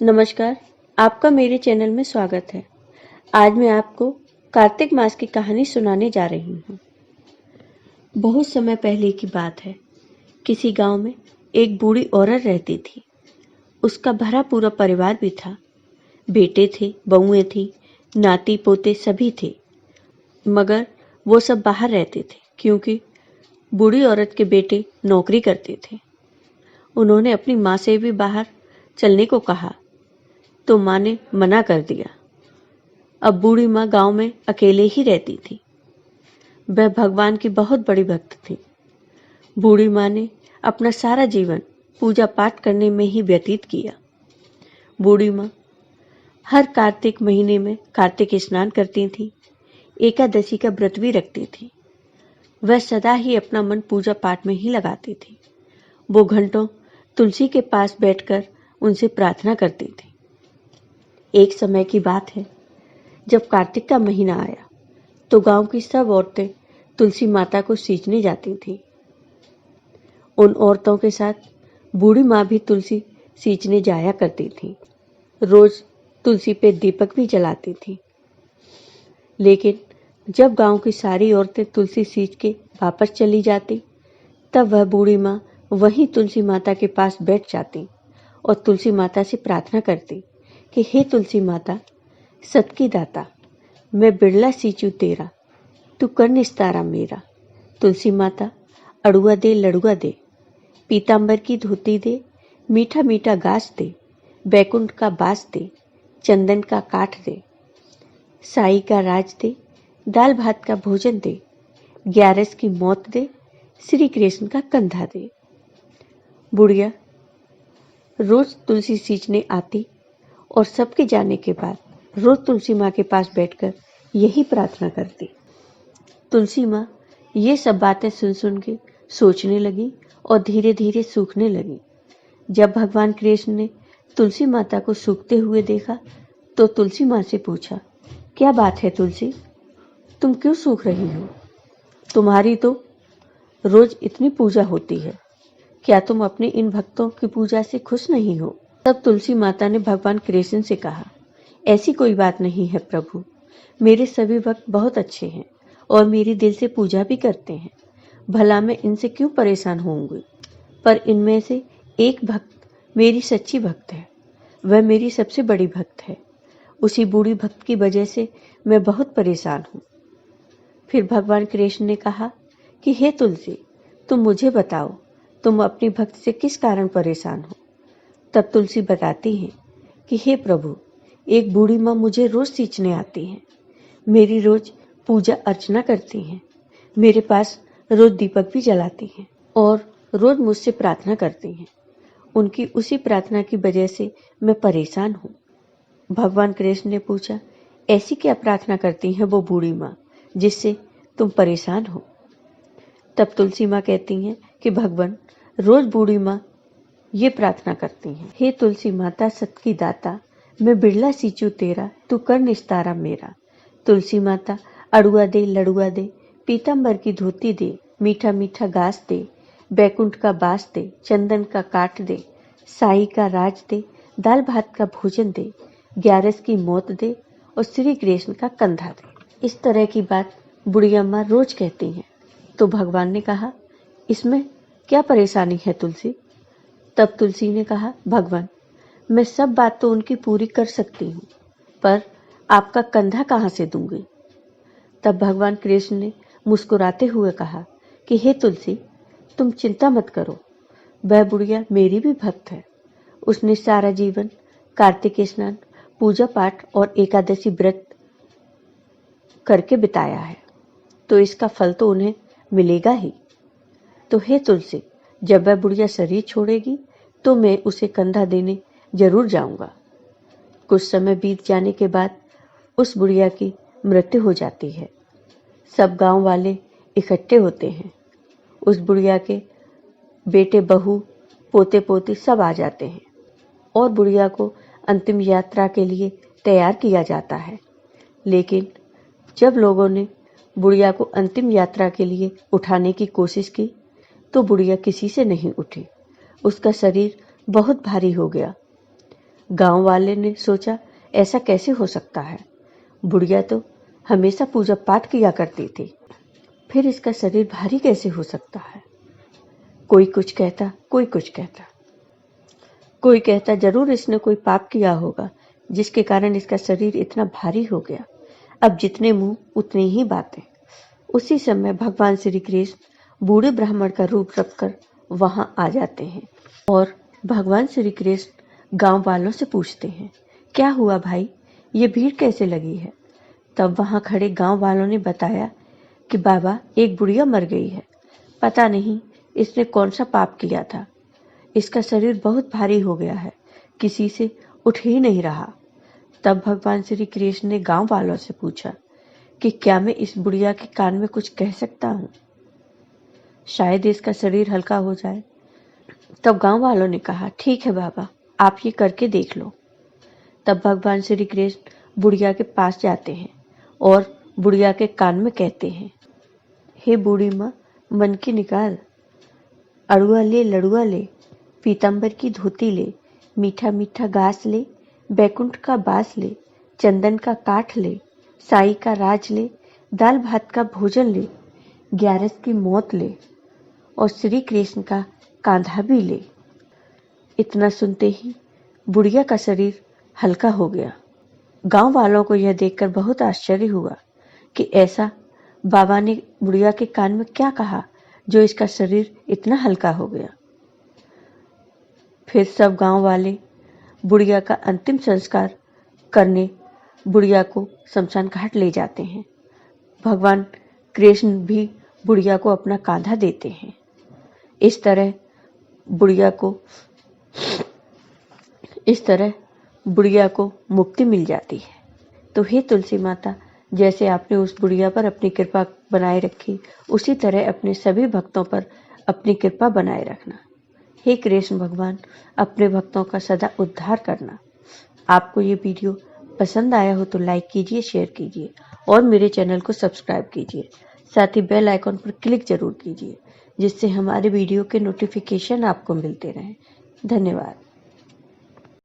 नमस्कार, आपका मेरे चैनल में स्वागत है। आज मैं आपको कार्तिक मास की कहानी सुनाने जा रही हूँ। बहुत समय पहले की बात है। किसी गांव में एक बूढ़ी औरत रहती थी। उसका भरा पूरा परिवार भी था। बेटे थे, बहुएं थी, नाती पोते सभी थे। मगर वो सब बाहर रहते थे क्योंकि बूढ़ी औरत के बेटे नौकरी करते थे। उन्होंने अपनी माँ से भी बाहर चलने को कहा तो माँ ने मना कर दिया। अब बूढ़ी माँ गांव में अकेले ही रहती थी। वह भगवान की बहुत बड़ी भक्त थी। बूढ़ी माँ ने अपना सारा जीवन पूजा पाठ करने में ही व्यतीत किया। बूढ़ी माँ हर कार्तिक महीने में कार्तिक स्नान करती थी, एकादशी का व्रत भी रखती थी। वह सदा ही अपना मन पूजा पाठ में ही लगाती थी। वो घंटों तुलसी के पास बैठकर उनसे प्रार्थना करती थी। एक समय की बात है, जब कार्तिक का महीना आया तो गांव की सब औरतें तुलसी माता को सींचने जाती थीं। उन औरतों के साथ बूढ़ी माँ भी तुलसी सींचने जाया करती थी। रोज तुलसी पे दीपक भी जलाती थी। लेकिन जब गांव की सारी औरतें तुलसी सींच के वापस चली जाती, तब वह बूढ़ी माँ वहीं तुलसी माता के पास बैठ जाती और तुलसी माता से प्रार्थना करती कि हे तुलसी माता, सत की दाता, मैं बिरला सींचू तेरा, तू कर निस्तारा मेरा। तुलसी माता, अड़ुआ दे लड़ुआ दे, पीतांबर की धोती दे, मीठा मीठा घास दे, बैकुंठ का बास दे, चंदन का काठ दे, साई का राज दे, दाल भात का भोजन दे, ग्यारस की मौत दे, श्री कृष्ण का कंधा दे। बुढ़िया रोज तुलसी सींचने आती और सबके जाने के बाद रोज तुलसी माँ के पास बैठकर यही प्रार्थना करती। तुलसी माँ ये सब बातें सुन सुन के सोचने लगी और धीरे धीरे सूखने लगी। जब भगवान कृष्ण ने तुलसी माता को सूखते हुए देखा तो तुलसी माँ से पूछा, क्या बात है तुलसी, तुम क्यों सूख रही हो? तुम्हारी तो रोज इतनी पूजा होती है, क्या तुम अपने इन भक्तों की पूजा से खुश नहीं हो? तब तुलसी माता ने भगवान कृष्ण से कहा, ऐसी कोई बात नहीं है प्रभु, मेरे सभी भक्त बहुत अच्छे हैं और मेरी दिल से पूजा भी करते हैं। भला मैं इनसे क्यों परेशान होंगी? पर इनमें से एक भक्त मेरी सच्ची भक्त है। वह मेरी सबसे बड़ी भक्त है। उसी बूढ़ी भक्त की वजह से मैं बहुत परेशान हूँ। फिर भगवान कृष्ण ने कहा कि हे तुलसी, तुम मुझे बताओ, तुम अपनी भक्त से किस कारण परेशान हो? तब तुलसी बताती है कि हे प्रभु, एक बूढ़ी माँ मुझे रोज सींचने आती है, मेरी रोज पूजा अर्चना करती हैं, मेरे पास रोज दीपक भी जलाती हैं और रोज मुझसे प्रार्थना करती हैं। उनकी उसी प्रार्थना की वजह से मैं परेशान हूँ। भगवान कृष्ण ने पूछा, ऐसी क्या प्रार्थना करती है वो बूढ़ी माँ जिससे तुम परेशान हो? तब तुलसी माँ कहती हैं कि भगवान, रोज बूढ़ी माँ ये प्रार्थना करती हैं, हे तुलसी माता सत की दाता, मैं बिरला सींचू तेरा, तू कर निस्तारा मेरा। तुलसी माता, अड़ुआ दे लड़ुआ दे, पीतांबर की धोती दे, मीठा मीठा घास दे, बैकुंठ का बास दे, चंदन का काठ दे, साई का राज दे, दाल भात का भोजन दे, ग्यारस की मौत दे और श्री कृष्ण का कंधा दे। इस तरह की बात बुढ़िया माँ रोज कहती हैं। तो भगवान ने कहा, इसमें क्या परेशानी है तुलसी? तब तुलसी ने कहा, भगवान, मैं सब बात तो उनकी पूरी कर सकती हूँ, पर आपका कंधा कहाँ से दूंगी? तब भगवान कृष्ण ने मुस्कुराते हुए कहा कि हे तुलसी, तुम चिंता मत करो, वह बुढ़िया मेरी भी भक्त है। उसने सारा जीवन कार्तिक स्नान, पूजा पाठ और एकादशी व्रत करके बिताया है, तो इसका फल तो उन्हें मिलेगा ही। तो हे तुलसी, जब वह बुढ़िया शरीर छोड़ेगी तो मैं उसे कंधा देने जरूर जाऊंगा। कुछ समय बीत जाने के बाद उस बुढ़िया की मृत्यु हो जाती है। सब गांव वाले इकट्ठे होते हैं। उस बुढ़िया के बेटे बहू, पोते पोती सब आ जाते हैं और बुढ़िया को अंतिम यात्रा के लिए तैयार किया जाता है। लेकिन जब लोगों ने बुढ़िया को अंतिम यात्रा के लिए उठाने की कोशिश की तो बुढ़िया किसी से नहीं उठी। उसका शरीर बहुत भारी हो गया। गांव वाले ने सोचा, ऐसा कैसे हो सकता है? बुढ़िया तो हमेशा पूजा पाठ किया करती थी, फिर इसका शरीर भारी कैसे हो सकता है? कोई कुछ कहता, कोई कुछ कहता। कोई कहता जरूर इसने कोई पाप किया होगा जिसके कारण इसका शरीर इतना भारी हो गया। अब जितने मुंह उतनी ही बातें। उसी समय भगवान श्री कृष्ण बूढ़े ब्राह्मण का रूप रखकर वहां आ जाते हैं और भगवान श्री कृष्ण गांव वालों से पूछते हैं, क्या हुआ भाई, ये भीड़ कैसे लगी है? तब वहां खड़े गांव वालों ने बताया कि बाबा, एक बुढ़िया मर गई है। पता नहीं इसने कौन सा पाप किया था, इसका शरीर बहुत भारी हो गया है, किसी से उठ ही नहीं रहा। तब भगवान श्री कृष्ण ने गांव वालों से पूछा कि क्या मैं इस बुढ़िया के कान में कुछ कह सकता हूँ, शायद इसका शरीर हल्का हो जाए। तब गांव वालों ने कहा, ठीक है बाबा, आप ये करके देख लो। तब भगवान श्री कृष्ण बुढ़िया के पास जाते हैं और बुढ़िया के कान में कहते हैं, हे बूढ़ी माँ, मन की निकाल, अड़ुआ ले लड़ुआ ले, पीताम्बर की धोती ले, मीठा मीठा घास ले, बैकुंठ का बास ले, चंदन का काठ ले, साई का राज ले, दाल भात का भोजन ले, ग्यारस की मौत ले और श्री कृष्ण का कांधा भी ले। इतना सुनते ही बुढ़िया का शरीर हल्का हो गया। गांव वालों को यह देखकर बहुत आश्चर्य हुआ कि ऐसा बाबा ने बुढ़िया के कान में क्या कहा जो इसका शरीर इतना हल्का हो गया। फिर सब गांव वाले बुढ़िया का अंतिम संस्कार करने बुढ़िया को शमशान घाट ले जाते हैं। भगवान कृष्ण भी बुढ़िया को अपना कांधा देते हैं। इस तरह बुढ़िया को मुक्ति मिल जाती है। तो हे तुलसी माता, जैसे आपने उस बुढ़िया पर अपनी कृपा बनाए रखी, उसी तरह अपने सभी भक्तों पर अपनी कृपा बनाए रखना। हे कृष्ण भगवान, अपने भक्तों का सदा उद्धार करना। आपको ये वीडियो पसंद आया हो तो लाइक कीजिए, शेयर कीजिए और मेरे चैनल को सब्सक्राइब कीजिए। साथ ही बेल आइकॉन पर क्लिक जरूर कीजिए, जिससे हमारे वीडियो के नोटिफिकेशन आपको मिलते रहें। धन्यवाद।